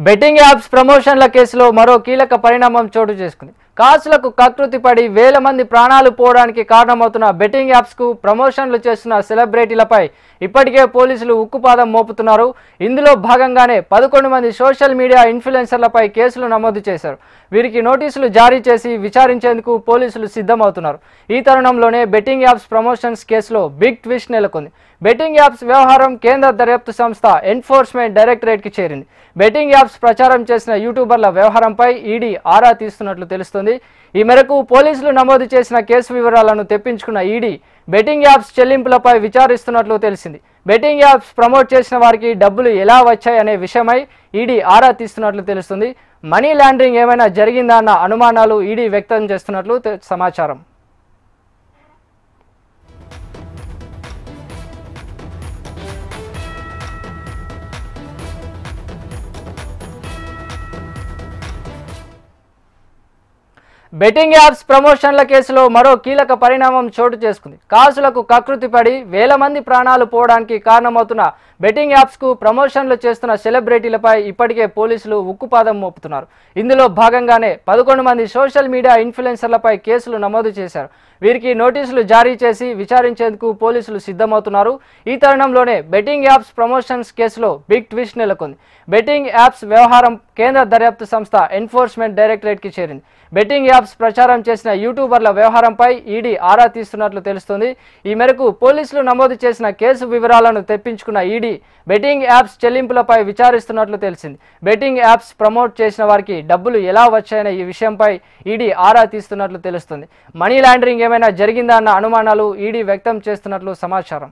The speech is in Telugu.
బెట్టింగ్ యాప్స్ ప్రమోషన్ల కేసులో మరో కీలక పరిణామం చోటు చేసుకుంది. కాసులకు కకృతి పడి వేల మంది ప్రాణాలు పోవడానికి కారణమవుతున్న బెట్టింగ్ యాప్స్కు ప్రమోషన్లు చేస్తున్న సెలబ్రిటీలపై ఇప్పటికే పోలీసులు ఉక్కుపాదం మోపుతున్నారు. ఇందులో భాగంగానే 11 మంది సోషల్ మీడియా ఇన్ఫ్లుయెన్సర్లపై కేసులు నమోదు చేశారు. వీరికి నోటీసులు జారీ చేసి విచారించేందుకు పోలీసులు సిద్ధమవుతున్నారు. ఈ తరుణంలోనే బెట్టింగ్ యాప్స్ ప్రమోషన్స్ కేసులో బిగ్ ట్విస్ట్ నెలకొంది. బెట్టింగ్ యాప్స్ వ్యవహారం కేంద్ర దర్యాప్తు సంస్థ ఎన్ఫోర్స్మెంట్ డైరెక్టరేట్కి చేరింది. బెట్టింగ్ యాప్స్ ప్రచారం చేసిన యూట్యూబర్ల వ్యవహారంపై ఈడీ ఆరా తీస్తున్నట్లు తెలుస్తోంది. ఈ మేరకు పోలీసులు నమోదు చేసిన కేసు వివరాలను తెప్పించుకున్న ఈడీ బెట్టింగ్ యాప్స్ చెల్లింపులపై విచారిస్తున్నట్లు తెలిసింది. బెట్టింగ్ యాప్స్ ప్రమోట్ చేసిన వారికి డబ్బులు ఎలా వచ్చాయనే విషయమై ఈడీ ఆరా తీస్తున్నట్లు తెలుస్తుంది. మనీ లాండరింగ్ ఏమైనా జరిగిందా అన్న అనుమానాలు ఈడీ వ్యక్తం చేస్తున్నట్లు సమాచారం. బెట్టింగ్ యాప్స్ ప్రమోషన్ల కేసులో మరో కీలక పరిణామం చోటు చేసుకుంది. కాసులకు కకృతి పడి వేల మంది ప్రాణాలు పోవడానికి కారణమవుతున్న బెట్టింగ్ యాప్స్కు ప్రమోషన్లు చేస్తున్న సెలబ్రిటీలపై ఇప్పటికే పోలీసులు ఉక్కుపాదం మోపుతున్నారు. ఇందులో భాగంగానే 11 మంది సోషల్ మీడియా ఇన్ఫ్లుయెన్సర్లపై కేసులు నమోదు చేశారు. వీరికి నోటీసులు జారీ చేసి విచారించేందుకు పోలీసులు సిద్ధమవుతున్నారు. ఈ తరుణంలోనే బెట్టింగ్ యాప్స్ ప్రమోషన్స్ కేసులో బిగ్ ట్విస్ట్ నెలకొంది. బెట్టింగ్ యాప్స్ వ్యవహారం కేంద్ర దర్యాప్తు సంస్థ ఎన్ఫోర్స్మెంట్ డైరెక్టరేట్కి చేరింది. బెట్టింగ్ యాప్స్ ప్రచారం చేసిన యూట్యూబర్ల వ్యవహారంపై ఈడీ ఆరా తీస్తున్నట్లు తెలుస్తోంది. ఈ మేరకు పోలీసులు నమోదు చేసిన కేసు వివరాలను తెప్పించుకున్న ఈడీ బెట్టింగ్ యాప్స్ చెల్లింపులపై విచారిస్తున్నట్లు తెలిసింది. బెట్టింగ్ యాప్స్ ప్రమోట్ చేసిన వారికి డబ్బులు ఎలా వచ్చాయనే ఈ విషయంపై ఈడీ ఆరా తీస్తున్నట్లు తెలుస్తుంది. మనీ లాండరింగ్ ఏమైనా జరిగిందా అన్న అనుమానాలు ఈడీ వ్యక్తం చేస్తున్నట్లు సమాచారం.